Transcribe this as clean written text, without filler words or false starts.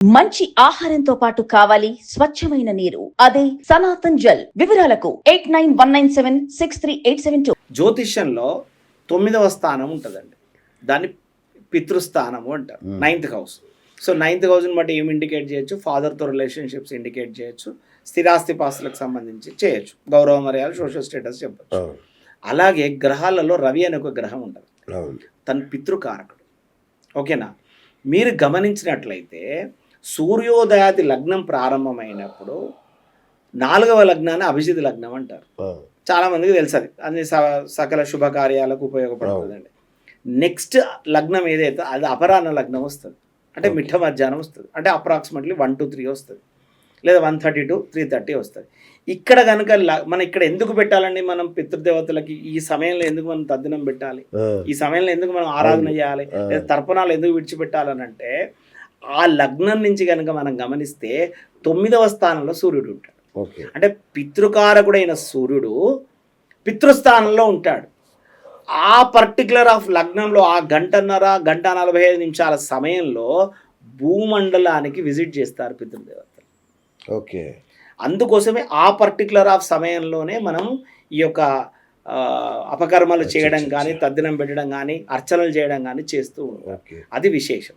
మంచి ఆహారంతో పాటు కావాలి స్వచ్ఛమైన నీరు. అదే సనాతన్ జల్. వివరాలకు 8919763872. జ్యోతిష్యంలో 9వ స్థానం ఉంటుందండి. దాన్ని పితృస్థానము అంటారు. 9th house. సో 9th హౌస్ని బట్టి ఏమి ఇండికేట్ చేయొచ్చు? ఫాదర్తో రిలేషన్షిప్స్ ఇండికేట్ చేయొచ్చు, స్థిరాస్తి పాస్తులకు సంబంధించి చేయొచ్చు, గౌరవ మర్యాదలు, సోషల్ స్టేటస్ చెప్పచ్చు. అలాగే గ్రహాలలో రవి అనే ఒక గ్రహం ఉంటుంది, తన పితృకారకుడు. ఓకేనా? మీరు గమనించినట్లయితే సూర్యోదయాది లగ్నం ప్రారంభమైనప్పుడు 4వ లగ్నాన్ని అభిజిత్ లగ్నం అంటారు. చాలా మందికి తెలుసు, అది అన్ని సకల శుభకార్యాలకు ఉపయోగపడుతుందండి. నెక్స్ట్ లగ్నం ఏదైతే అది అపరాహ్న లగ్నం వస్తుంది, అంటే మిట్ట మధ్యాహ్నం వస్తుంది, అంటే అప్రాక్సిమేట్లీ 1 to 3 వస్తుంది, లేదా 1:30 to 3:30 వస్తుంది. ఇక్కడ కనుక మనం ఇక్కడ ఎందుకు పెట్టాలండి? మనం పితృదేవతలకి ఈ సమయంలో ఎందుకు మనం తద్దినం పెట్టాలి, ఈ సమయంలో ఎందుకు మనం ఆరాధన చేయాలి, లేదా తర్పణాలు ఎందుకు విడిచిపెట్టాలని అంటే, ఆ లగ్నం నుంచి కనుక మనం గమనిస్తే 9వ స్థానంలో సూర్యుడు ఉంటాడు. అంటే పితృకారకుడైన సూర్యుడు పితృస్థానంలో ఉంటాడు. ఆ పర్టికులర్ ఆఫ్ లగ్నంలో ఆ గంట 45 నిమిషాల సమయంలో భూమండలానికి విజిట్ చేస్తారు పితృదేవతలు. ఓకే, అందుకోసమే ఆ పర్టికులర్ ఆఫ్ సమయంలోనే మనం ఈ యొక్క అపకర్మలు చేయడం కానీ, తద్దినం పెట్టడం కానీ, అర్చనలు చేయడం కానీ చేస్తూ ఉంటాం. అది విశేషం.